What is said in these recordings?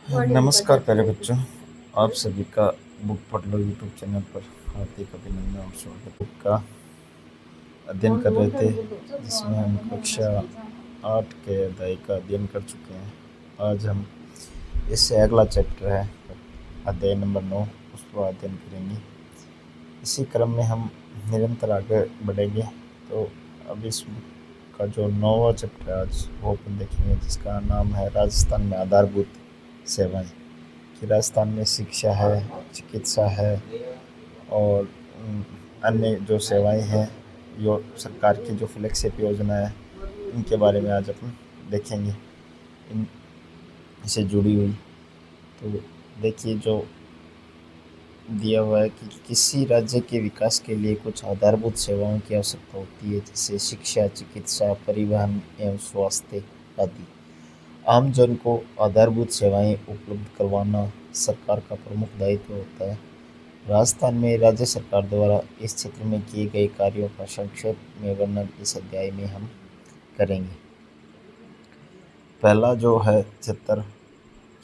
नमस्कार प्यारे बच्चों। आप सभी का बुक पढ़ लो यूट्यूब चैनल पर हार्दिक अभिनंदन और स्वागत। बुक का अध्ययन कर रहे थे जिसमें हम कक्षा 8 के अध्याय का अध्ययन कर चुके हैं। आज हम इससे अगला चैप्टर है अध्याय नंबर 9, उसको अध्ययन करेंगे। इसी क्रम में हम निरंतर आगे बढ़ेंगे। तो अब इस बुक का जो 9वां चैप्टर है आज वो अपन देखेंगे, जिसका नाम है राजस्थान में आधारभूत सेवाएं। कि राजस्थान में शिक्षा है, चिकित्सा है और अन्य जो सेवाएं हैं, जो सरकार की जो फ्लैगशिप योजना है, इनके बारे में आज अपन देखेंगे, इन से जुड़ी हुई। तो देखिए, जो दिया हुआ है कि किसी राज्य के विकास के लिए कुछ आधारभूत सेवाओं की आवश्यकता होती है, जैसे शिक्षा, चिकित्सा, परिवहन एवं स्वास्थ्य आदि। आम जन को आधारभूत सेवाएं उपलब्ध करवाना सरकार का प्रमुख दायित्व होता है। राजस्थान में राज्य सरकार द्वारा इस क्षेत्र में किए गए कार्यों का संक्षेप में वर्णन इस अध्याय में हम करेंगे। पहला जो है क्षेत्र,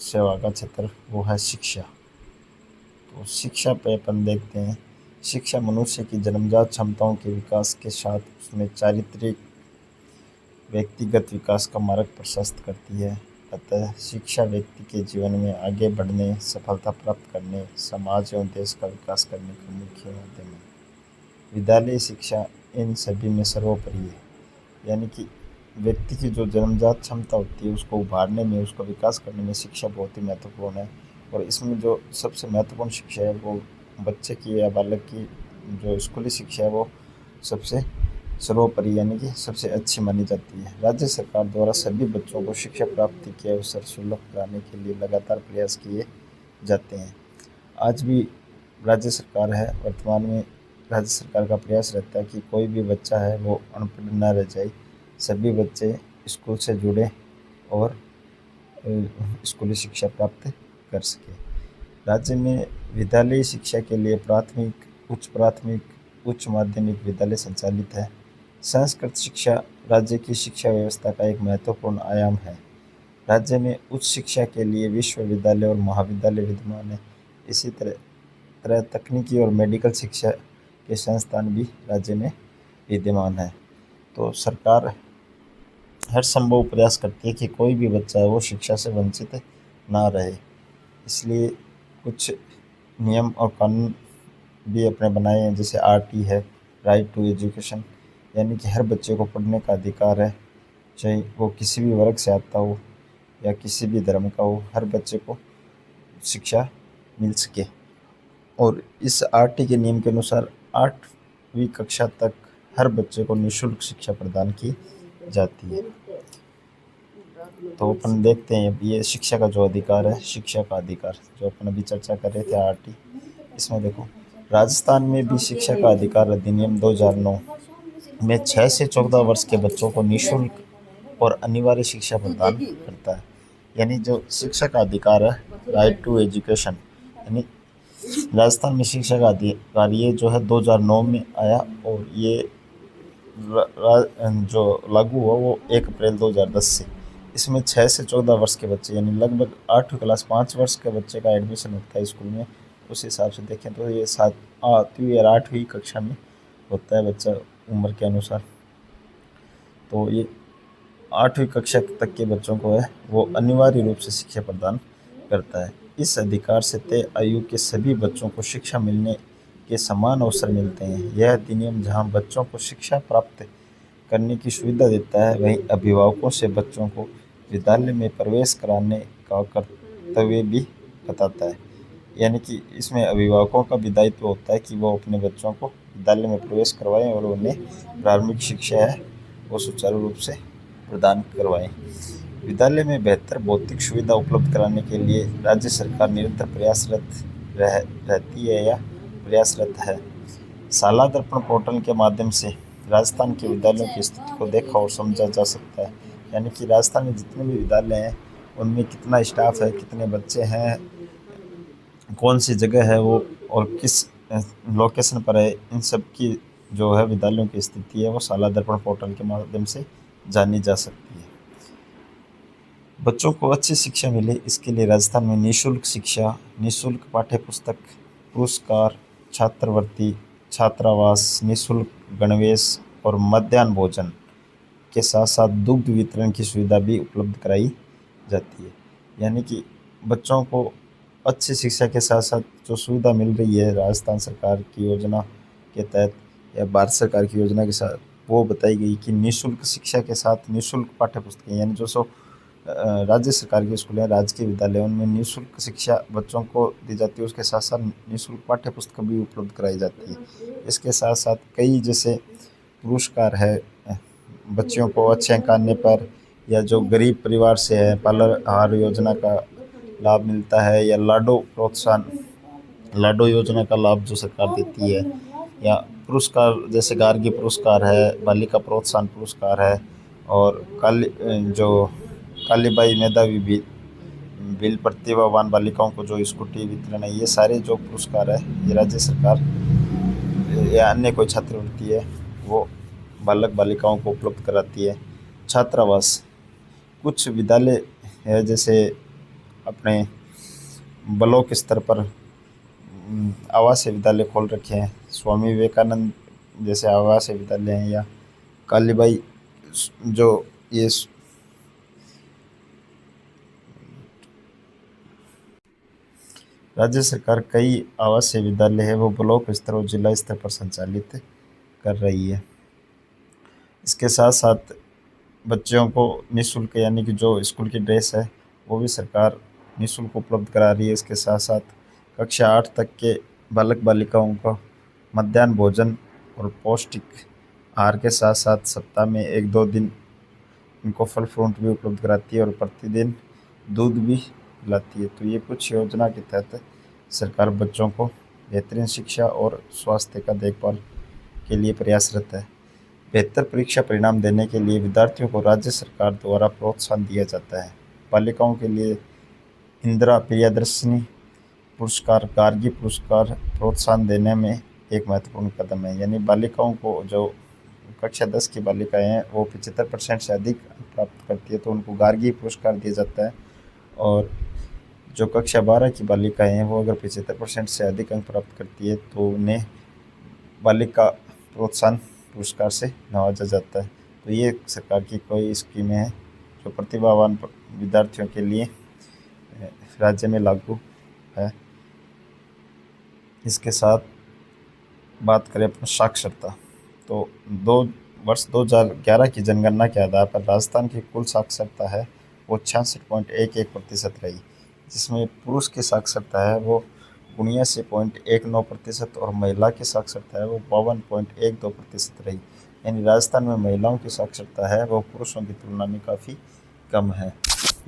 सेवा का क्षेत्र, वो है शिक्षा। तो शिक्षा पे अपन देखते हैं, शिक्षा मनुष्य की जन्मजात क्षमताओं के विकास के साथ उसमें चारित्रिक व्यक्तिगत विकास का मार्ग प्रशस्त करती है। अतः शिक्षा व्यक्ति के जीवन में आगे बढ़ने, सफलता प्राप्त करने, समाज एवं देश का विकास करने का मुख्य माध्यम है। विद्यालय शिक्षा इन सभी में सर्वोपरि है। यानी कि व्यक्ति की जो जन्मजात क्षमता होती है उसको उभारने में, उसका विकास करने में शिक्षा बहुत ही महत्वपूर्ण है। और इसमें जो सबसे महत्वपूर्ण शिक्षा है वो बच्चे की या बालक की जो स्कूली शिक्षा है वो सबसे सर्वोपरि यानी कि सबसे अच्छी मानी जाती है। राज्य सरकार द्वारा सभी बच्चों को शिक्षा प्राप्ति के अवसर सुलभ कराने के लिए लगातार प्रयास किए जाते हैं। आज भी राज्य सरकार है, वर्तमान में राज्य सरकार का प्रयास रहता है कि कोई भी बच्चा है वो अनपढ़ न रह जाए, सभी बच्चे स्कूल से जुड़े और स्कूली शिक्षा प्राप्त कर सके। राज्य में विद्यालयी शिक्षा के लिए प्राथमिक, उच्च माध्यमिक विद्यालय संचालित है। संस्कृत शिक्षा राज्य की शिक्षा व्यवस्था का एक महत्वपूर्ण आयाम है। राज्य में उच्च शिक्षा के लिए विश्वविद्यालय और महाविद्यालय विद्यमान है। इसी तरह तकनीकी और मेडिकल शिक्षा के संस्थान भी राज्य में विद्यमान है। तो सरकार हर संभव प्रयास करती है कि कोई भी बच्चा है वो शिक्षा से वंचित ना रहे। इसलिए कुछ नियम और कानून भी अपने बनाए हैं, जैसे आरटी है, राइट टू एजुकेशन, यानी कि हर बच्चे को पढ़ने का अधिकार है, चाहे वो किसी भी वर्ग से आता हो या किसी भी धर्म का हो, हर बच्चे को शिक्षा मिल सके। और इस आरटी के नियम के अनुसार 8वीं कक्षा तक हर बच्चे को निःशुल्क शिक्षा प्रदान की जाती है। तो अपन देखते हैं ये शिक्षा का जो अधिकार है, शिक्षा का अधिकार जो अपन अभी चर्चा कर रहे थे आरटी, इसमें देखो राजस्थान में भी शिक्षा का अधिकार अधिनियम 2009 में 6 से 14 वर्ष के बच्चों को निःशुल्क और अनिवार्य शिक्षा प्रदान करता है। यानी जो शिक्षा का अधिकार है, राइट टू एजुकेशन, यानी राजस्थान में शिक्षा का अधिकार ये जो है 2009 में आया और ये जो लागू हुआ वो 1 अप्रैल 2010 से। इसमें 6 से 14 वर्ष के बच्चे यानी लगभग 8वीं क्लास 5 वर्ष के बच्चे का एडमिशन होता है स्कूल में। उस हिसाब से देखें तो ये 7वीं या 8वीं कक्षा में होता है बच्चा उम्र के अनुसार। तो ये 8वीं कक्षा तक के बच्चों को है वो अनिवार्य रूप से शिक्षा प्रदान करता है। इस अधिकार से तय आयु के सभी बच्चों को शिक्षा मिलने के समान अवसर मिलते हैं। यह अधिनियम जहां बच्चों को शिक्षा प्राप्त करने की सुविधा देता है, वहीं अभिभावकों से बच्चों को विद्यालय में प्रवेश कराने का कर्तव्य भी बताता है। यानी कि इसमें अभिभावकों का भी दायित्व होता है कि वो अपने बच्चों को विद्यालय में प्रवेश करवाएं और उन्हें प्रारंभिक शिक्षा है वो सुचारू रूप से प्रदान करवाएं। विद्यालय में बेहतर भौतिक सुविधा उपलब्ध कराने के लिए राज्य सरकार निरंतर प्रयासरत रहती है या प्रयासरत है। शाला दर्पण पोर्टल के माध्यम से राजस्थान के विद्यालयों की स्थिति को देखा और समझा जा सकता है। यानी कि राजस्थान में जितने भी विद्यालय हैं उनमें कितना स्टाफ है, कितने बच्चे हैं, कौन सी जगह है वो और किस लोकेशन पर है, इन सब की जो है विद्यालयों की स्थिति है वो शाला दर्पण पोर्टल के माध्यम से जानी जा सकती है। बच्चों को अच्छी शिक्षा मिले इसके लिए राजस्थान में निःशुल्क शिक्षा, निःशुल्क पाठ्य पुस्तक, पुरस्कार, छात्रवृत्ति, छात्रावास, निःशुल्क गणवेश और मध्याह्न भोजन के साथ साथ दुग्ध वितरण की सुविधा भी उपलब्ध कराई जाती है। यानी कि बच्चों को अच्छी शिक्षा के साथ साथ जो सुविधा मिल रही है राजस्थान सरकार की योजना के तहत या भारत सरकार की योजना के साथ, वो बताई गई कि निःशुल्क शिक्षा के साथ निःशुल्क पाठ्य पुस्तकें, यानी जो सो राज्य सरकार के स्कूल हैं, राजकीय विद्यालय, उनमें निःशुल्क शिक्षा बच्चों को दी जाती है। उसके साथ साथ निःशुल्क पाठ्य पुस्तक भी उपलब्ध कराई जाती है। इसके साथ साथ कई जैसे पुरस्कार है बच्चियों को अच्छे अंक आने पर, या जो गरीब परिवार से है पालनहार योजना का लाभ मिलता है, या लाडो योजना का लाभ जो सरकार देती है, या पुरस्कार जैसे गार्गी पुरस्कार है, बालिका प्रोत्साहन पुरस्कार है, और जो कालीबाई मेधावी बिल प्रतिभावान बालिकाओं को जो स्कूटी वितरण है, ये सारे जो पुरस्कार है ये राज्य सरकार या अन्य कोई छात्रवृत्ति है वो बालक बालिकाओं को उपलब्ध कराती है। छात्रावास, कुछ विद्यालय है जैसे अपने ब्लॉक स्तर पर आवासीय विद्यालय खोल रखे हैं, स्वामी विवेकानंद जैसे आवासीय विद्यालय हैं, या कालीबाई जो ये राज्य सरकार कई आवासीय विद्यालय है वो ब्लॉक स्तर और जिला स्तर पर संचालित कर रही है। इसके साथ साथ बच्चों को निःशुल्क यानी कि जो स्कूल की ड्रेस है वो भी सरकार निःशुल्क उपलब्ध करा रही है। इसके साथ साथ कक्षा 8 तक के बालक बालिकाओं को मध्याह्न भोजन और पौष्टिक आहार के साथ साथ सप्ताह में 1-2 दिन इनको फल फ्रूट भी उपलब्ध कराती है और प्रतिदिन दूध भी पिलाती है। तो ये कुछ योजना के तहत सरकार बच्चों को बेहतरीन शिक्षा और स्वास्थ्य का देखभाल के लिए प्रयासरत है। बेहतर परीक्षा परिणाम देने के लिए विद्यार्थियों को राज्य सरकार द्वारा प्रोत्साहन दिया जाता है। बालिकाओं के लिए इंदिरा प्रियदर्शिनी पुरस्कार, गार्गी पुरस्कार प्रोत्साहन देने में एक महत्वपूर्ण कदम है। यानी बालिकाओं को, जो कक्षा 10 की बालिकाएं हैं वो 75% से अधिक प्राप्त करती है तो उनको गार्गी पुरस्कार दिया जाता है, और जो कक्षा 12 की बालिकाएं हैं वो अगर 75% से अधिक अंक प्राप्त करती है तो उन्हें बालिका प्रोत्साहन पुरस्कार से नवाजा जाता है। तो ये सरकार की कोई स्कीमें हैं जो प्रतिभावान विद्यार्थियों के लिए राज्य में लागू है। इसके साथ बात करें अपना साक्षरता, तो वर्ष 2011 की जनगणना के आधार पर राजस्थान की कुल साक्षरता है वो 66.11% रही, जिसमें पुरुष की साक्षरता है वो 79.19% और महिला की साक्षरता है वो 52.12% रही। यानी राजस्थान में महिलाओं की साक्षरता है वो पुरुषों की तुलना में काफ़ी कम है।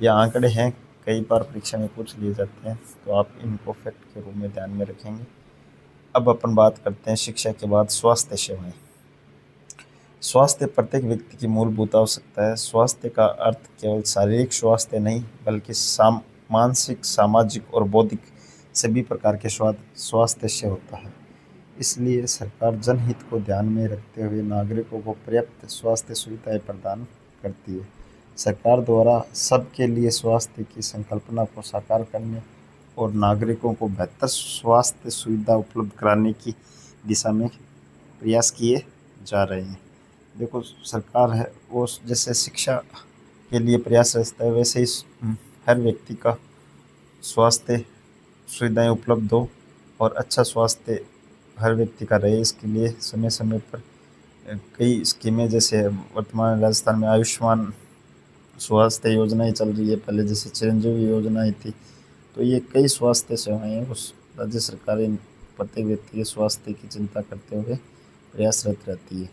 यह आंकड़े हैं, कई बार परीक्षा में पूछ लिए जाते हैं तो आप इनको फैक्ट के रूप में ध्यान में रखेंगे। अब अपन बात करते हैं शिक्षा के बाद स्वास्थ्य सेवाएं। स्वास्थ्य प्रत्येक व्यक्ति की मूलभूत आवश्यकता है। स्वास्थ्य का अर्थ केवल शारीरिक स्वास्थ्य नहीं बल्कि मानसिक, सामाजिक और बौद्धिक सभी प्रकार के स्वास्थ्य से होता है। इसलिए सरकार जनहित को ध्यान में रखते हुए नागरिकों को पर्याप्त स्वास्थ्य सुविधाएं प्रदान करती है। सरकार द्वारा सबके लिए स्वास्थ्य की संकल्पना को साकार करने और नागरिकों को बेहतर स्वास्थ्य सुविधा उपलब्ध कराने की दिशा में प्रयास किए जा रहे हैं। देखो, सरकार है वो जैसे शिक्षा के लिए प्रयास रहता है वैसे ही हर व्यक्ति का स्वास्थ्य सुविधाएं उपलब्ध हो और अच्छा स्वास्थ्य हर व्यक्ति का रहे, इसके लिए समय समय पर कई स्कीमें, जैसे वर्तमान राजस्थान में आयुष्मान स्वास्थ्य योजनाएं चल रही है, पहले जैसे चिरंजीवी योजनाएं थी, तो ये कई स्वास्थ्य सेवाएं हैं उस राज्य सरकार इन प्रत्येक व्यक्ति के स्वास्थ्य की चिंता करते हुए प्रयासरत रहती है।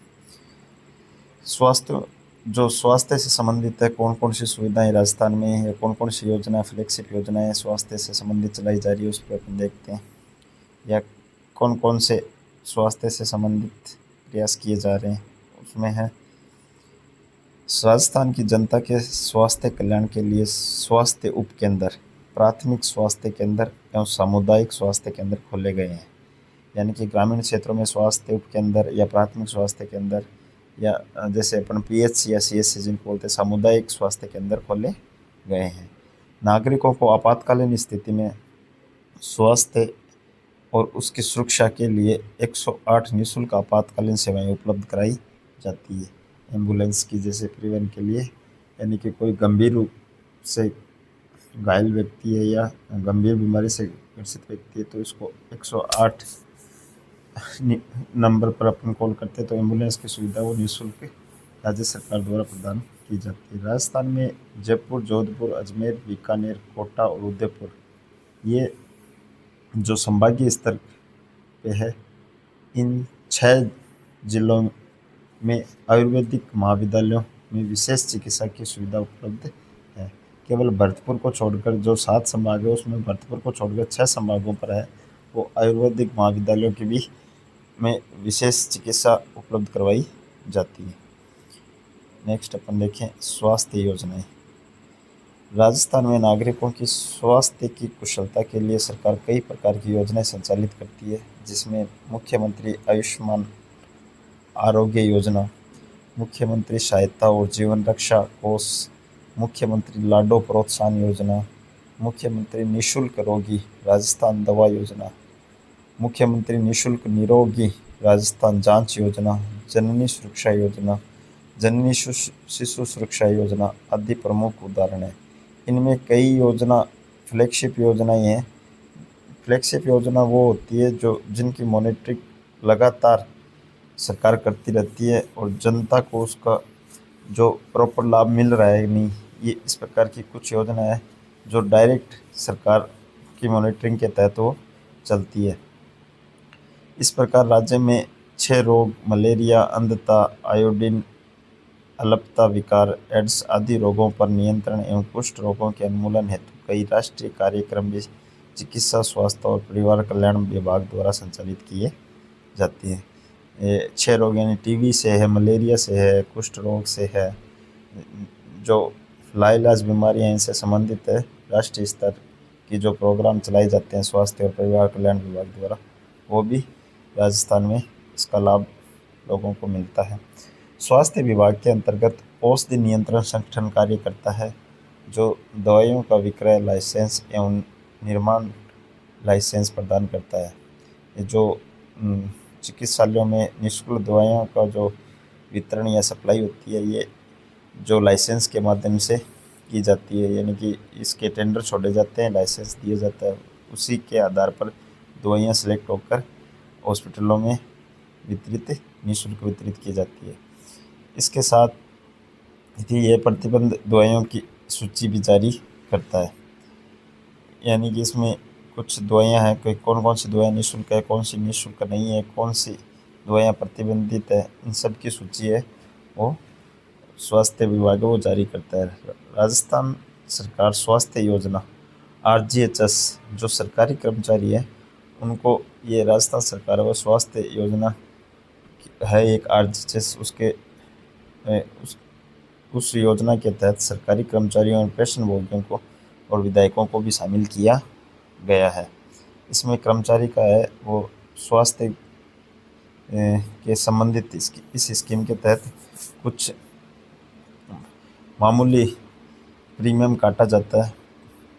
स्वास्थ्य से संबंधित है, कौन कौन सी सुविधाएं राजस्थान में है या कौन कौन सी योजना, फ्लैगशिप योजनाएं स्वास्थ्य से संबंधित चलाई जा रही है उस पर अपन देखते हैं, या कौन कौन से स्वास्थ्य से संबंधित प्रयास किए जा रहे हैं। उसमें है राजस्थान की जनता के स्वास्थ्य कल्याण के लिए स्वास्थ्य उपकेंद्र, प्राथमिक स्वास्थ्य केंद्र एवं सामुदायिक स्वास्थ्य केंद्र खोले गए हैं। यानी कि ग्रामीण क्षेत्रों में स्वास्थ्य उपकेंद्र या प्राथमिक स्वास्थ्य केंद्र, या जैसे अपन PHC या CHC जिनको बोलते हैं सामुदायिक स्वास्थ्य केंद्र खोले गए हैं। नागरिकों को आपातकालीन स्थिति में स्वास्थ्य और उसकी सुरक्षा के लिए 108 निःशुल्क आपातकालीन सेवाएं उपलब्ध कराई जाती है। एम्बुलेंस की जैसे परिवहन के लिए, यानी कि कोई गंभीर रूप से घायल व्यक्ति है या गंभीर बीमारी से ग्रसित व्यक्ति है तो इसको 108 नंबर पर अपन कॉल करते हैं तो एम्बुलेंस की सुविधा वो निःशुल्क राज्य सरकार द्वारा प्रदान की जाती है। राजस्थान में जयपुर, जोधपुर, अजमेर, बीकानेर, कोटा और उदयपुर, ये जो संभागीय स्तर पे है, इन 6 जिलों में आयुर्वेदिक महाविद्यालयों में विशेष चिकित्सा की सुविधा उपलब्ध है। केवल भरतपुर को छोड़कर जो 7 संभाग है उसमें भरतपुर को छोड़कर 6 संभागों पर है वो आयुर्वेदिक महाविद्यालयों के भी में विशेष चिकित्सा उपलब्ध करवाई जाती है। नेक्स्ट अपन देखें स्वास्थ्य योजनाएं। राजस्थान में नागरिकों की स्वास्थ्य की कुशलता के लिए सरकार कई प्रकार की योजनाएं संचालित करती है, जिसमें मुख्यमंत्री आयुष्मान आरोग्य योजना, मुख्यमंत्री सहायता और जीवन रक्षा कोष, मुख्यमंत्री लाडो प्रोत्साहन योजना, मुख्यमंत्री निःशुल्क रोगी राजस्थान दवा योजना, मुख्यमंत्री निःशुल्क निरोगी राजस्थान जांच योजना, जननी सुरक्षा योजना, जननी शिशु सुरक्षा योजना आदि प्रमुख उदाहरण हैं। इनमें कई योजना फ्लैगशिप योजनाएं हैं। फ्लैगशिप योजना वो होती है जो जिनकी मॉनिटरिंग लगातार सरकार करती रहती है और जनता को उसका जो प्रॉपर लाभ मिल रहा है नहीं, ये इस प्रकार की कुछ योजना है जो डायरेक्ट सरकार की मॉनिटरिंग के तहत वो चलती है। इस प्रकार राज्य में 6 रोग मलेरिया, अंधता, आयोडीन अल्पता विकार, एड्स आदि रोगों पर नियंत्रण एवं कुष्ठ रोगों के उन्मूलन हेतु कई राष्ट्रीय कार्यक्रम भी चिकित्सा, स्वास्थ्य और परिवार कल्याण विभाग द्वारा संचालित किए जाते हैं। ये 6 रोग यानी टीबी से है, मलेरिया से है, कुष्ठ रोग से है, जो लाइलाज बीमारियां इनसे संबंधित है। राष्ट्रीय स्तर की जो प्रोग्राम चलाए जाते हैं स्वास्थ्य और परिवार कल्याण विभाग द्वारा, वो भी राजस्थान में इसका लाभ लोगों को मिलता है। स्वास्थ्य विभाग के अंतर्गत औषधि नियंत्रण संगठन कार्य करता है, जो दवाइयों का विक्रय लाइसेंस एवं निर्माण लाइसेंस प्रदान करता है। ये जो चिकित्सालयों में निःशुल्क दवाइयों का जो वितरण या सप्लाई होती है, ये जो लाइसेंस के माध्यम से की जाती है, यानी कि इसके टेंडर छोड़े जाते हैं, लाइसेंस दिया जाता है, उसी के आधार पर दवाइयाँ सेलेक्ट होकर हॉस्पिटलों में निःशुल्क वितरित की जाती है। इसके साथ ही ये प्रतिबंध दवाइयों की सूची भी जारी करता है, यानी कि इसमें कुछ दवाइयाँ हैं, कोई कौन कौन सी दवाइयाँ निःशुल्क है, कौन सी निःशुल्क नहीं है, कौन सी दवाइयाँ प्रतिबंधित है, इन सब की सूची है वो स्वास्थ्य विभाग वो जारी करता है। राजस्थान सरकार स्वास्थ्य योजना RGHS जो सरकारी कर्मचारी है उनको, ये राजस्थान सरकार वो स्वास्थ्य योजना है एक RGHS, उसके उस योजना के तहत सरकारी कर्मचारियों और पेंशनभोगियों को और विधायकों को भी शामिल किया गया है। इसमें कर्मचारी का है वो स्वास्थ्य के संबंधित इस स्कीम के तहत कुछ मामूली प्रीमियम काटा जाता है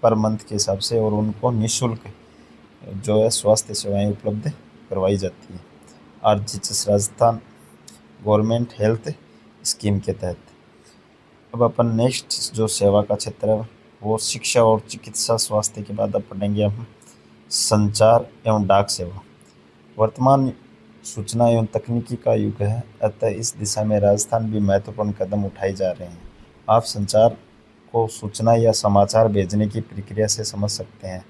पर मंथ के हिसाब से और उनको निःशुल्क जो है स्वास्थ्य सेवाएं उपलब्ध करवाई जाती है RGHS Rajasthan government health scheme के तहत। अब अपन नेक्स्ट जो सेवा का क्षेत्र है वो शिक्षा और चिकित्सा स्वास्थ्य के बाद अब पढ़ेंगे हम संचार एवं डाक सेवा। वर्तमान सूचना एवं तकनीकी का युग है, अतः इस दिशा में राजस्थान भी महत्वपूर्ण कदम उठाए जा रहे हैं। आप संचार को सूचना या समाचार भेजने की प्रक्रिया से समझ सकते हैं।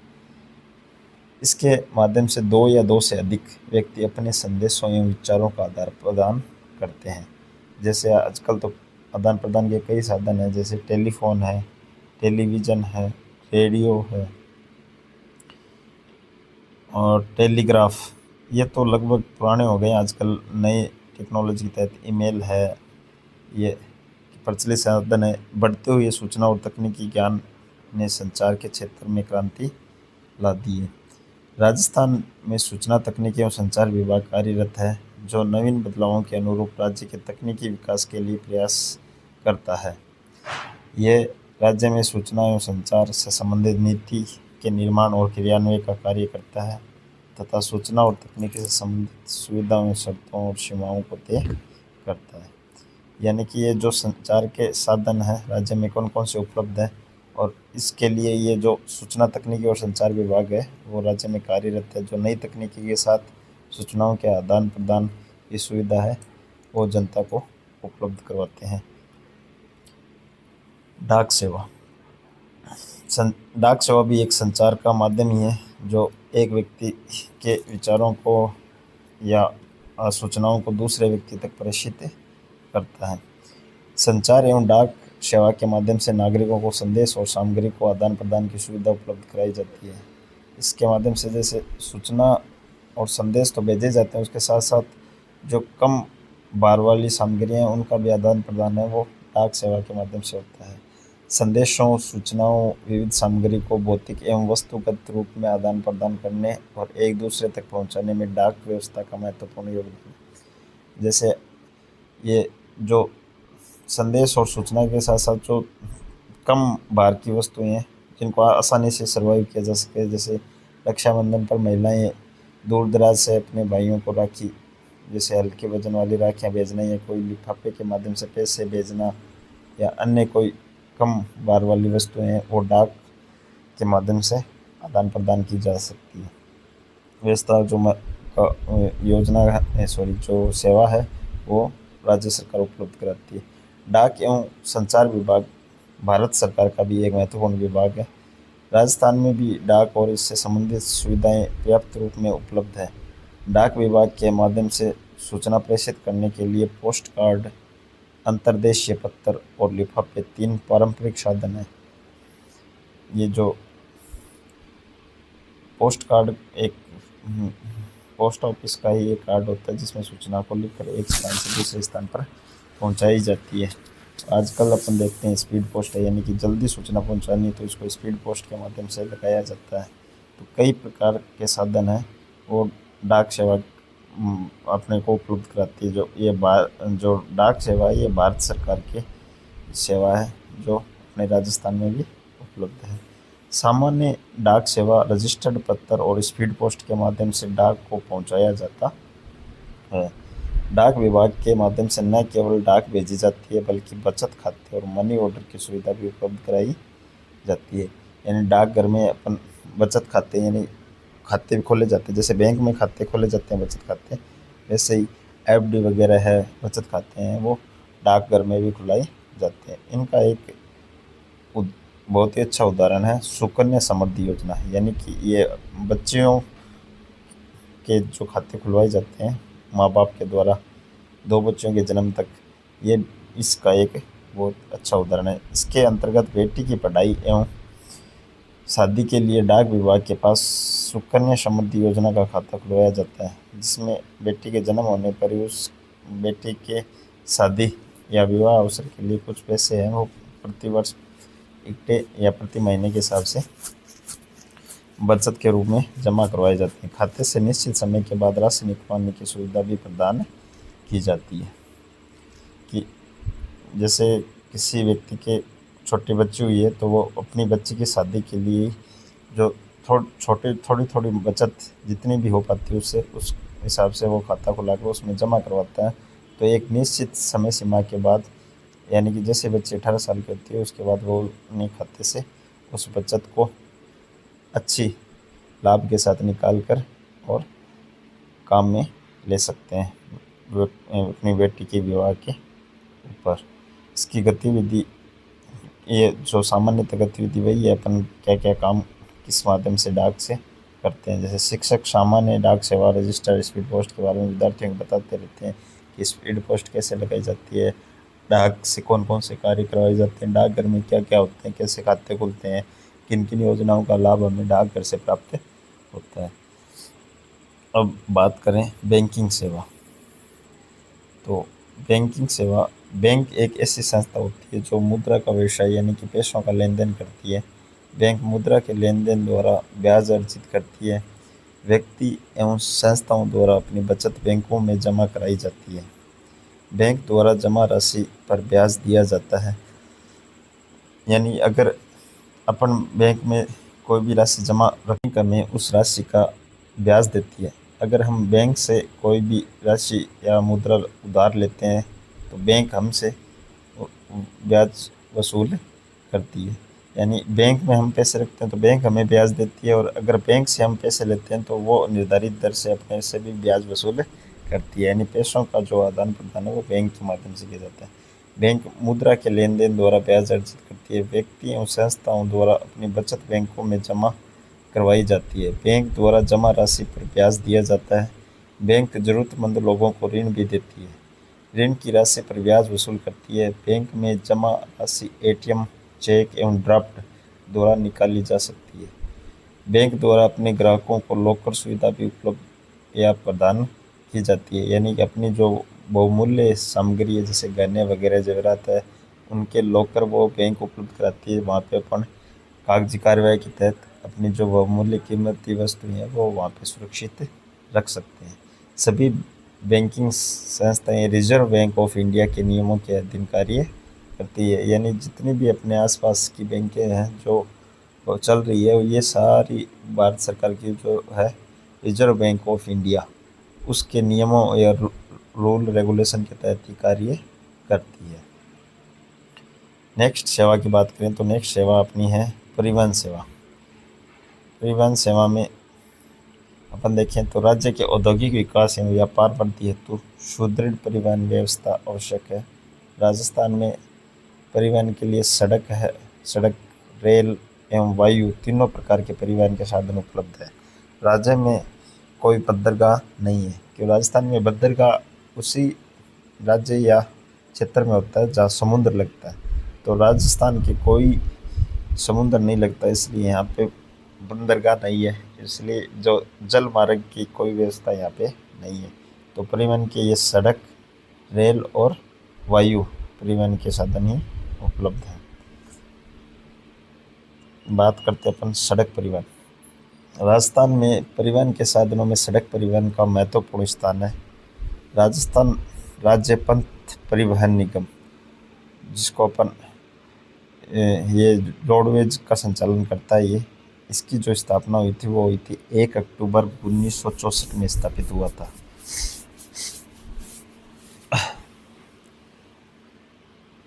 इसके माध्यम से 2 या 2 से अधिक व्यक्ति अपने संदेशों एवं विचारों का आदान प्रदान करते हैं। जैसे आजकल तो आदान प्रदान के कई साधन हैं, जैसे टेलीफोन है, टेलीविज़न है, रेडियो है और टेलीग्राफ, ये तो लगभग पुराने हो गए। आजकल नए टेक्नोलॉजी के तहत ईमेल है, ये प्रचलित साधन है। बढ़ते हुए सूचना और तकनीकी ज्ञान ने संचार के क्षेत्र में क्रांति ला दी है। राजस्थान में सूचना तकनीकी एवं संचार विभाग कार्यरत है, जो नवीन बदलावों के अनुरूप राज्य के तकनीकी विकास के लिए प्रयास करता है। ये राज्य में सूचना एवं संचार से संबंधित नीति के निर्माण और क्रियान्वयन का कार्य करता है तथा सूचना और तकनीकी से संबंधित सुविधाओं, शर्तों और सीमाओं को तय करता है। यानी कि ये जो संचार के साधन हैं राज्य में कौन कौन से उपलब्ध हैं, और इसके लिए ये जो सूचना तकनीकी और संचार विभाग है वो राज्य में कार्यरत है, जो नई तकनीकी के साथ सूचनाओं के आदान प्रदान की सुविधा है वो जनता को उपलब्ध करवाते हैं। डाक सेवा डाक सेवा भी एक संचार का माध्यम ही है जो एक व्यक्ति के विचारों को या सूचनाओं को दूसरे व्यक्ति तक प्रेषित करता है। संचार एवं डाक सेवा के माध्यम से नागरिकों को संदेश और सामग्री को आदान प्रदान की सुविधा उपलब्ध कराई जाती है। इसके माध्यम से जैसे सूचना और संदेश तो भेजे जाते हैं, उसके साथ साथ जो कम भार वाली सामग्री हैं उनका भी आदान प्रदान है वो डाक सेवा के माध्यम से होता है। संदेशों, सूचनाओं, विविध सामग्री को भौतिक एवं वस्तुगत रूप में आदान प्रदान करने और एक दूसरे तक पहुंचाने में डाक व्यवस्था का महत्वपूर्ण योगदान है। जैसे ये जो संदेश और सूचना के साथ साथ जो कम भार की वस्तुएं हैं जिनको आसानी से सर्वाइव किया जा सके, जैसे रक्षाबंधन पर महिलाएं दूर दराज से अपने भाइयों को राखी, जैसे हल्के वजन वाली राखियाँ भेजना या कोई लिफाफे के माध्यम से पैसे भेजना या अन्य कोई कम भार वाली वस्तुएं हैं वो डाक के माध्यम से आदान प्रदान की जा सकती है। व्यवस्था जो योजना है, जो सेवा है वो राज्य सरकार उपलब्ध कराती है। डाक एवं संचार विभाग भारत सरकार का भी एक महत्वपूर्ण विभाग है। राजस्थान में भी डाक और इससे संबंधित सुविधाएं पर्याप्त रूप में उपलब्ध है। डाक विभाग के माध्यम से सूचना प्रेषित करने के लिए पोस्ट कार्ड, अंतर्देशीय पत्र और लिफाफे 3 पारंपरिक साधन हैं। ये जो पोस्ट कार्ड एक पोस्ट ऑफिस का ही एक कार्ड होता है जिसमें सूचना को लिखकर एक स्थान से दूसरे स्थान पर पहुंचाई जाती है। आजकल अपन देखते हैं स्पीड पोस्ट है, यानी कि जल्दी सूचना पहुंचानी है तो इसको स्पीड पोस्ट के माध्यम से लगाया जाता है। तो कई प्रकार के साधन हैं वो डाक सेवा अपने को उपलब्ध कराती है। जो डाक सेवा है ये भारत सरकार की सेवा है जो अपने राजस्थान में भी उपलब्ध है। सामान्य डाक सेवा रजिस्टर्ड पत्र और स्पीड पोस्ट के माध्यम से डाक को पहुंचाया जाता है। डाक विभाग के माध्यम से न केवल डाक भेजी जाती है बल्कि बचत खाते और मनी ऑर्डर की सुविधा भी उपलब्ध कराई जाती है। यानी डाकघर में अपन बचत खाते यानी खाते भी खोले जाते हैं, जैसे बैंक में खाते खोले जाते हैं बचत खाते, वैसे ही एफडी वगैरह है बचत खाते हैं वो डाकघर में भी खुलाए जाते हैं। इनका एक बहुत ही अच्छा उदाहरण है सुकन्या समृद्धि योजना, यानी कि ये बच्चियों के जो खाते खुलवाए जाते हैं माँ बाप के द्वारा 2 बच्चों के जन्म तक, ये इसका एक बहुत अच्छा उदाहरण है। इसके अंतर्गत बेटी की पढ़ाई एवं शादी के लिए डाक विभाग के पास सुकन्या समृद्धि योजना का खाता खुलवाया जाता है, जिसमें बेटी के जन्म होने पर ही उस बेटी के शादी या विवाह अवसर के लिए कुछ पैसे हैं वो प्रति वर्ष इकट्ठे या प्रति महीने के हिसाब से बचत के रूप में जमा करवाए जाते हैं। खाते से निश्चित समय के बाद राशि निकलवाने की सुविधा भी प्रदान की जाती है। कि जैसे किसी व्यक्ति के छोटी बच्ची हुई है तो वो अपनी बच्ची की शादी के लिए जो थोड़ी बचत जितनी भी हो पाती है उससे उस हिसाब से वो खाता खुला कर उसमें जमा करवाता है। तो एक निश्चित समय सीमा के बाद, यानी कि जैसे बच्ची 18 साल की होती है उसके बाद वो अपने खाते से उस बचत को अच्छी लाभ के साथ निकाल कर और काम में ले सकते हैं अपनी बेटी के विवाह के ऊपर। इसकी गतिविधि, ये जो सामान्यतः गतिविधि वही है अपन क्या क्या काम किस माध्यम से डाक से करते हैं। जैसे शिक्षक सामान्य डाक सेवा रजिस्टर स्पीड पोस्ट के बारे में विद्यार्थियों को बताते रहते हैं कि स्पीड पोस्ट कैसे लगाई जाती है, डाक से कौन कौन से कार्य करवाए जाते हैं, डाकघर में क्या क्या होते हैं, कैसे खाते खुलते हैं, किन किन योजनाओं का लाभ हमें डाकघर से प्राप्त होता है। अब बात करें बैंकिंग सेवा, तो बैंकिंग सेवा, बैंक एक ऐसी संस्था होती है जो मुद्रा का व्यवसाय यानी कि पैसों का लेन देन करती है। बैंक मुद्रा के लेन देन द्वारा ब्याज अर्जित करती है। व्यक्ति एवं संस्थाओं द्वारा अपनी बचत बैंकों में जमा कराई जाती है। बैंक द्वारा जमा राशि पर ब्याज दिया जाता है। यानी अगर अपन बैंक में कोई भी राशि जमा रखने का में उस राशि का ब्याज देती है। अगर हम बैंक से कोई भी राशि या मुद्रा उधार लेते हैं तो बैंक हमसे ब्याज वसूल करती है। यानी बैंक में हम पैसे रखते हैं तो बैंक हमें ब्याज देती है, और अगर बैंक से हम पैसे लेते हैं तो वो निर्धारित दर से अपने से भी ब्याज वसूल करती है। यानी पैसों का जो आदान प्रदान है वो बैंक के माध्यम से किया जाता है। बैंक मुद्रा के लेन देन द्वारा ब्याज अर्जित करती है। व्यक्ति एवं संस्थाओं द्वारा अपनी बचत बैंकों में जमा करवाई जाती है। बैंक द्वारा जमा राशि पर ब्याज दिया जाता है। बैंक ज़रूरतमंद लोगों को ऋण भी देती है। ऋण की राशि पर ब्याज वसूल करती है। बैंक में जमा राशि एटीएम, चेक एवं ड्राफ्ट द्वारा निकाली जा सकती है। बैंक द्वारा अपने ग्राहकों को लॉकर सुविधा भी उपलब्ध या प्रदान की जाती है। यानी कि अपनी जो बहुमूल्य सामग्री है जैसे गहने वगैरह जेवरात है, उनके लॉकर वो बैंक उपलब्ध कराती है। वहाँ पे अपन कागजी कार्रवाई के तहत अपनी जो बहुमूल्य कीमती वस्तुएं हैं वो वहाँ पे सुरक्षित रख सकते हैं। सभी बैंकिंग संस्थाएं रिजर्व बैंक ऑफ इंडिया के नियमों के अधीन कार्य करती है। यानी जितनी भी अपने आसपास की बैंकें हैं जो चल रही है ये सारी भारत सरकार की जो है रिजर्व बैंक ऑफ इंडिया उसके नियमों या रूल रेगुलेशन के तहत ही कार्य करती है। नेक्स्ट सेवा की बात करें तो नेक्स्ट सेवा अपनी है परिवहन सेवा। परिवहन सेवा में अपन देखें तो राज्य के औद्योगिक विकास एवं व्यापार वृद्धि हेतु सुदृढ़ परिवहन व्यवस्था आवश्यक है। राजस्थान में परिवहन के लिए सड़क, रेल एवं वायु तीनों प्रकार के परिवहन के साधन उपलब्ध है। राज्य में कोई बंदरगाह नहीं है, क्योंकि राजस्थान में बंदरगाह उसी राज्य या क्षेत्र में होता है जहाँ समुद्र लगता है। तो राजस्थान के कोई समुद्र नहीं लगता, इसलिए यहाँ पे बंदरगाह नहीं है। इसलिए जो जल मार्ग की कोई व्यवस्था यहाँ पे नहीं है। तो परिवहन के ये सड़क, रेल और वायु परिवहन के साधन ही उपलब्ध हैं। बात करते हैं अपन सड़क परिवहन। राजस्थान में परिवहन के साधनों में सड़क परिवहन का महत्वपूर्ण स्थान है। राजस्थान राज्य पथ परिवहन निगम, जिसको अपन ये रोडवेज का संचालन करता है, ये इसकी जो स्थापना हुई थी वो हुई थी 1 अक्टूबर 1964 में स्थापित हुआ था।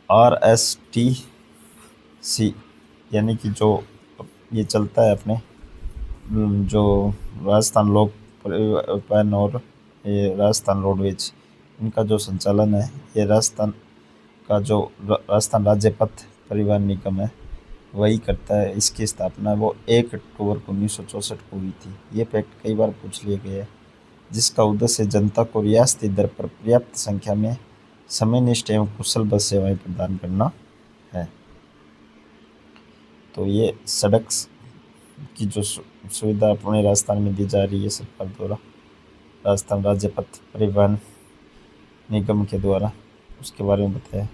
RSTC यानी कि जो ये चलता है अपने जो राजस्थान लोक परिवहन और ये राजस्थान रोडवेज, इनका जो संचालन है ये राजस्थान राज्य पथ परिवहन निगम है वही करता है। इसकी स्थापना वो 1 अक्टूबर 1964 को हुई थी। ये फैक्ट कई बार पूछ लिए गए हैं, जिसका उद्देश्य जनता को रियासती दर पर पर्याप्त संख्या में समयनिष्ठ एवं कुशल बस सेवाएं प्रदान करना है। तो ये सड़क की जो सुविधा अपने राजस्थान में दी जा रही है सरकार द्वारा, राजस्थान राज्य पथ परिवहन निगम के द्वारा, उसके बारे में बताया।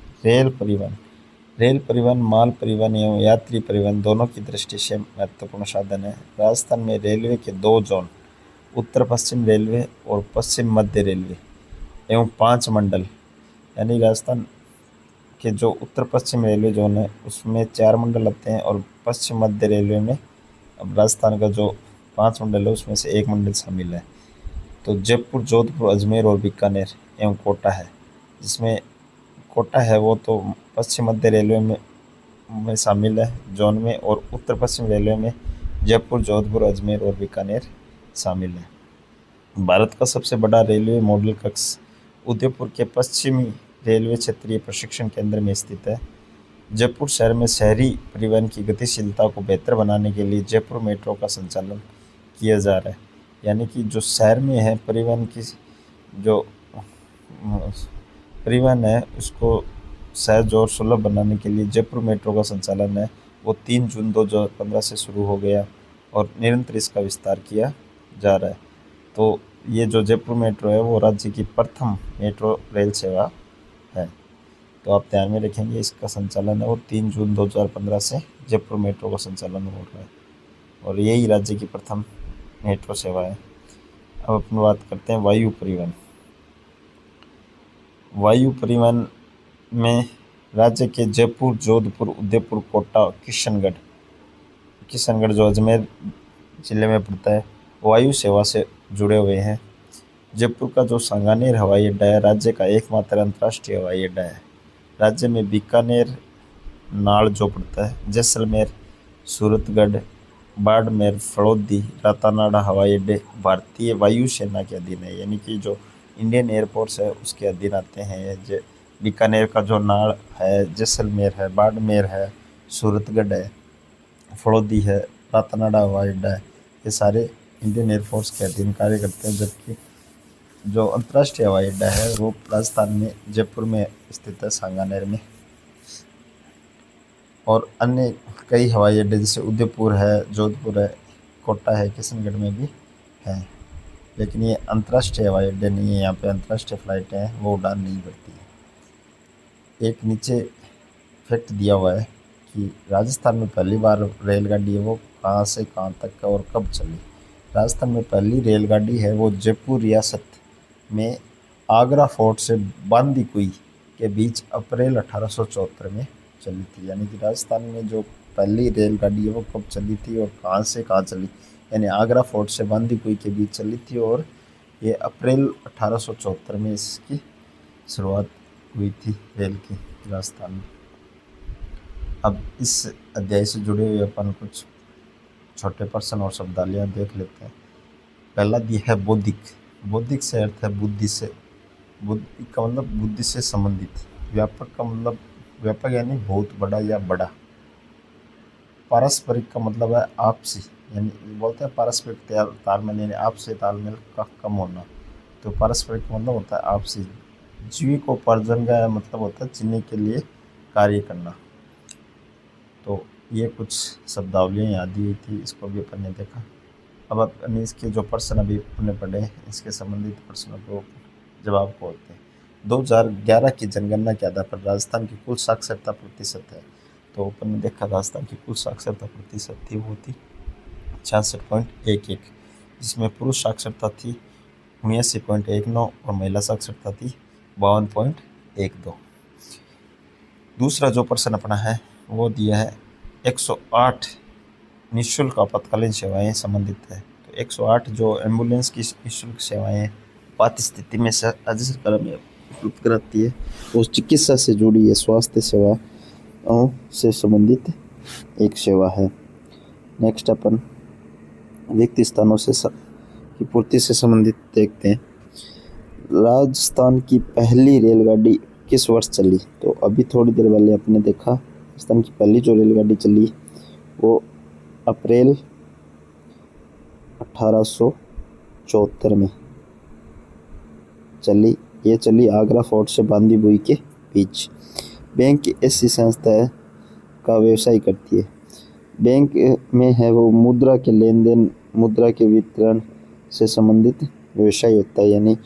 रेल परिवहन माल परिवहन एवं यात्री परिवहन दोनों की दृष्टि से महत्वपूर्ण साधन है। राजस्थान में रेलवे के 2 जोन, उत्तर पश्चिम रेलवे और पश्चिम मध्य रेलवे एवं 5 मंडल, यानी राजस्थान के जो उत्तर पश्चिम रेलवे जोन है उसमें 4 मंडल आते हैं, और पश्चिम मध्य रेलवे में अब राजस्थान का जो 5 मंडल है उसमें से 1 मंडल शामिल है। तो जयपुर, जोधपुर, अजमेर और बीकानेर एवं कोटा है, जिसमें कोटा है वो तो पश्चिम मध्य रेलवे में शामिल है जोन में, और उत्तर पश्चिम रेलवे में जयपुर, जोधपुर, अजमेर और बीकानेर शामिल है। भारत का सबसे बड़ा रेलवे मॉडल कक्ष उदयपुर के पश्चिमी रेलवे क्षेत्रीय प्रशिक्षण केंद्र में स्थित है। जयपुर शहर में शहरी परिवहन की गतिशीलता को बेहतर बनाने के लिए जयपुर मेट्रो का संचालन किया जा रहा है। यानी कि जो शहर में है परिवहन की जो परिवहन है उसको सहज और सुलभ बनाने के लिए जयपुर मेट्रो का संचालन है वो 3 जून 2015 से शुरू हो गया, और निरंतर इसका विस्तार किया जा रहा है। तो ये जो जयपुर मेट्रो है वो राज्य की प्रथम मेट्रो रेल सेवा है। तो आप ध्यान में रखेंगे, इसका संचालन है वो 3 जून 2015 से जयपुर मेट्रो का संचालन हो रहा है, और यही राज्य की प्रथम मेट्रो सेवा है। अब अपन बात करते हैं वायु परिवहन। वायु परिवहन में राज्य के जयपुर, जोधपुर, उदयपुर, कोटा, किशनगढ़ जो अजमेर जिले में पड़ता है, वायु सेवा से जुड़े हुए हैं। जयपुर का जो सांगानेर हवाई अड्डा है, राज्य का एकमात्र अंतर्राष्ट्रीय हवाई अड्डा है। राज्य में बीकानेर नाड़ जो पड़ता है, जैसलमेर, सूरतगढ़, बाड़मेर, फड़ौदी, रातानाडा हवाई अड्डे भारतीय वायुसेना के अधीन है, यानी कि जो इंडियन एयरफोर्स है उसके अधीन आते हैं। बीकानेर का जो नाड़ है, जैसलमेर है, बाड़मेर है, सूरतगढ़ है, फड़ौदी है, रातानाडा हवाई अड्डा है, ये सारे इंडियन एयरफोर्स के अधीन कार्य करते हैं। जबकि जो अंतर्राष्ट्रीय हवाई अड्डा है वो राजस्थान में जयपुर में स्थित है, सांगानेर में। और अन्य कई हवाई अड्डे जैसे उदयपुर है, जोधपुर है, कोटा है, किशनगढ़ में भी है, लेकिन ये अंतर्राष्ट्रीय हवाई अड्डे नहीं है। यहाँ पे अंतर्राष्ट्रीय फ्लाइटें हैं वो उड़ान नहीं भरती है। एक नीचे फैक्ट दिया हुआ है कि राजस्थान में पहली बार रेलगाड़ी है वो कहाँ से कहाँ तक और कब चली। राजस्थान में पहली रेलगाड़ी है वो जयपुर रियासत में आगरा फोर्ट से बांदीकुई के बीच अप्रैल 1874 में चली थी। यानी कि राजस्थान में जो पहली रेलगाड़ी है वो कब चली थी और कहाँ से कहाँ चली, यानी आगरा फोर्ट से बांदीकुई के बीच चली थी, और ये अप्रैल 1874 में इसकी शुरुआत हुई थी रेल की राजस्थान में। अब इस अध्याय से जुड़े हुए अपन कुछ छोटे प्रश्न और शब्दावलियाँ देख लेते हैं। पहला दिया है बौद्धिक। बौद्धिक से अर्थ है बुद्धि से, बुद्धि का मतलब बुद्धि से संबंधित। व्यापक का मतलब व्यापक यानी बहुत बड़ा या बड़ा। पारस्परिक का मतलब है आपसी, यानी बोलते हैं पारस्परिक तालमेल, यानी आपसे तालमेल का कम होना। तो पारस्परिक का मतलब होता है आपसी। जीविकोपार्जन का मतलब होता है जीने के लिए कार्य करना। तो ये कुछ शब्दावलियाँ याद दी हुई थी, इसको भी अपन ने देखा। अब अपन इसके जो प्रश्न अभी अपने पढ़े इसके संबंधित प्रश्नों को जवाब को होते हैं। 2011 की जनगणना के आधार पर राजस्थान की कुल साक्षरता प्रतिशत है। तो अपन ने देखा राजस्थान की कुल साक्षरता प्रतिशत थी वो थी 66.11, जिसमें पुरुष साक्षरता थी 79.19 और महिला साक्षरता थी 52.12। दूसरा जो प्रश्न अपना है वो दिया है 108 निःशुल्क आपातकालीन सेवाएं संबंधित है। तो 108 जो एम्बुलेंस की निःशुल्क सेवाएं आपात स्थिति में राज्य सरकार में उपलब्ध कराती है, वो चिकित्सा से जुड़ी है, स्वास्थ्य सेवाओं से संबंधित एक सेवा है। नेक्स्ट अपन रिक्त स्थानों से की पूर्ति से संबंधित देखते हैं। राजस्थान की पहली रेलगाड़ी किस वर्ष चली। तो अभी थोड़ी देर पहले आपने देखा राजस्थान की पहली जो रेलगाड़ी चली वो अप्रैल 1874 में चली। ये चली आगरा फोर्ट से बांदीकुई के बीच। बैंक ऐसी संस्था है का व्यवसाय करती है। बैंक में है वो मुद्रा के लेन देन, मुद्रा के वितरण से संबंधित व्यवसाय होता है। यानी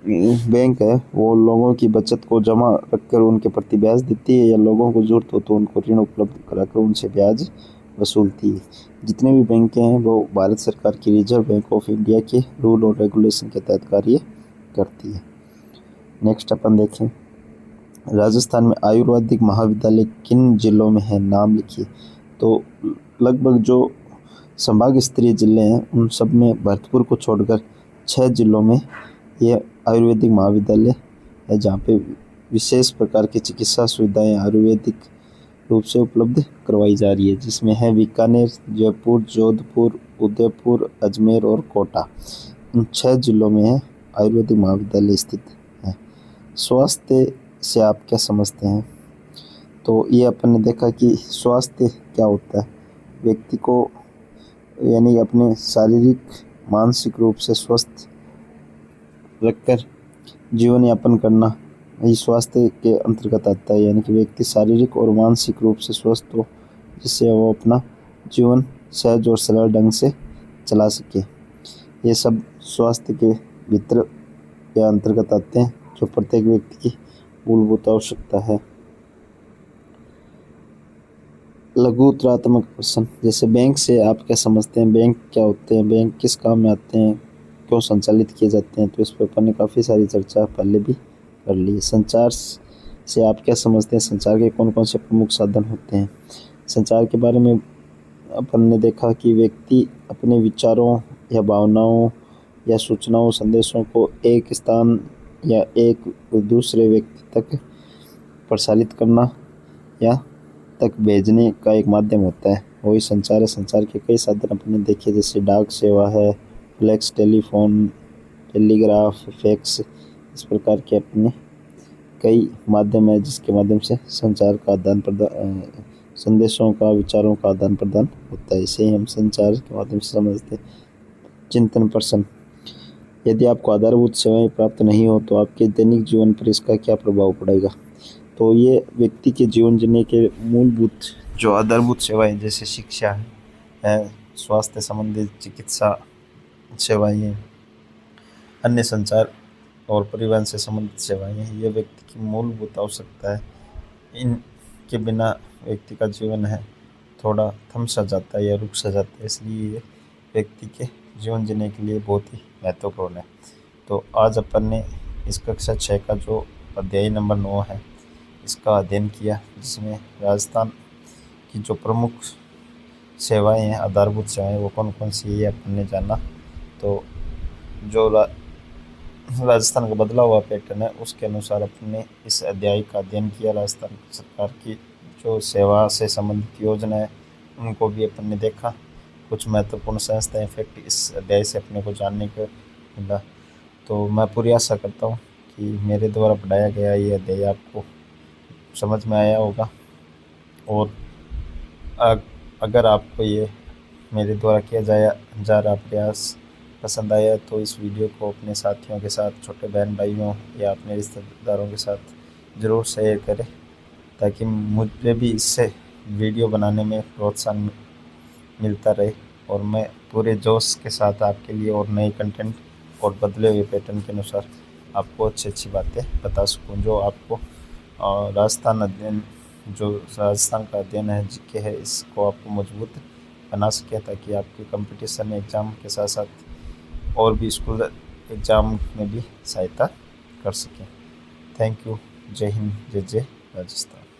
बैंक है वो लोगों की बचत को जमा रखकर उनके प्रति ब्याज देती है, या लोगों को जरूरत हो तो उनको ऋण उपलब्ध कराकर उनसे ब्याज वसूलती है। जितने भी बैंक हैं वो भारत सरकार की रिजर्व बैंक ऑफ इंडिया के रूल और रेगुलेशन के तहत कार्य करती है। नेक्स्ट अपन देखें, राजस्थान में आयुर्वेदिक महाविद्यालय किन जिलों में है, नाम लिखिए। तो लगभग जो संभाग स्तरीय जिले हैं उन सब में भरतपुर को छोड़कर 6 जिलों में ये आयुर्वेदिक महाविद्यालय है, जहाँ पे विशेष प्रकार की चिकित्सा सुविधाएं आयुर्वेदिक रूप से उपलब्ध करवाई जा रही है, जिसमें है बीकानेर, जयपुर, जोधपुर, उदयपुर, अजमेर और कोटा। इन 6 जिलों में है आयुर्वेदिक महाविद्यालय स्थित है। स्वास्थ्य से आप क्या समझते हैं। तो ये अपन ने देखा कि स्वास्थ्य क्या होता है, व्यक्ति को यानी अपने शारीरिक मानसिक रूप से स्वस्थ रखकर जीवन यापन करना ये स्वास्थ्य के अंतर्गत आता है। यानी कि व्यक्ति शारीरिक और मानसिक रूप से स्वस्थ हो, जिससे वो अपना जीवन सहज और सरल ढंग से चला सके। ये सब स्वास्थ्य के भीतर या अंतर्गत आते हैं, जो प्रत्येक व्यक्ति की मूलभूत आवश्यकता है। लघु उत्तरात्मक प्रश्न, जैसे बैंक से आप क्या समझते हैं, बैंक क्या होते हैं, बैंक किस काम में आते हैं, क्यों संचालित किए जाते हैं। तो इस पर अपन ने काफ़ी सारी चर्चा पहले भी कर ली। संचार से आप क्या समझते हैं? संचार के कौन कौन से प्रमुख साधन होते हैं? संचार के बारे में अपन ने देखा कि व्यक्ति अपने विचारों या भावनाओं या सूचनाओं संदेशों को एक स्थान या एक दूसरे व्यक्ति तक प्रसारित करना या तक भेजने का एक माध्यम होता है, वही संचार है। संचार के कई साधन अपने देखे, जैसे डाक सेवा है, फ्लैक्स, टेलीफोन, टेलीग्राफ, फैक्स, इस प्रकार के अपने कई माध्यम है जिसके माध्यम से संचार का आदान प्रदान, संदेशों का, विचारों का आदान प्रदान होता है। इसे ही हम संचार के माध्यम से समझते हैं। चिंतन प्रश्न: यदि आपको आधारभूत सेवाएं प्राप्त नहीं हो तो आपके दैनिक जीवन पर इसका क्या प्रभाव पड़ेगा? तो ये व्यक्ति के जीवन जीने के मूलभूत जो आधारभूत सेवाएं जैसे शिक्षा है, स्वास्थ्य संबंधी चिकित्सा सेवाएं हैं, अन्य संचार और परिवहन से संबंधित सेवाएं हैं, ये व्यक्ति की मूलभूत आवश्यकता है। इनके बिना व्यक्ति का जीवन है थोड़ा थम सा जाता है या रुक सा जाता है, इसलिए ये व्यक्ति के जीवन जीने के लिए बहुत ही महत्वपूर्ण है। तो आज अपन ने इस कक्षा 6 का जो अध्याय नंबर 9 है इसका अध्ययन किया, जिसमें राजस्थान की जो प्रमुख सेवाएं हैं, आधारभूत सेवाएं, वो कौन कौन सी है अपन ने जाना। तो जो राजस्थान का बदला हुआ पैटर्न है उसके अनुसार अपने इस अध्याय का अध्ययन किया। राजस्थान सरकार की जो सेवा से संबंधित योजना है उनको भी अपन ने देखा। कुछ महत्वपूर्ण संस्थाएं इफेक्ट इस अध्याय से अपने को जानने को मिला। तो मैं पूरी आशा करता हूँ कि मेरे द्वारा पढ़ाया गया ये अध्याय आपको समझ में आया होगा, और अगर आपको ये मेरे द्वारा किया जा रहा प्रयास पसंद आया तो इस वीडियो को अपने साथियों के साथ, छोटे बहन भाइयों या अपने रिश्तेदारों के साथ ज़रूर शेयर करें, ताकि मुझे भी इससे वीडियो बनाने में प्रोत्साहन मिलता रहे और मैं पूरे जोश के साथ आपके लिए और नए कंटेंट और बदले हुए पैटर्न के अनुसार आपको अच्छी अच्छी बातें बता सकूं, जो आपको राजस्थान का अध्ययन है, जीके है, इसको आपको मजबूत बना सके, ताकि आपके कंपटीशन एग्ज़ाम के साथ साथ और भी स्कूल एग्ज़ाम में भी सहायता कर सकें। Thank you. जय हिंद, जय जय राजस्थान।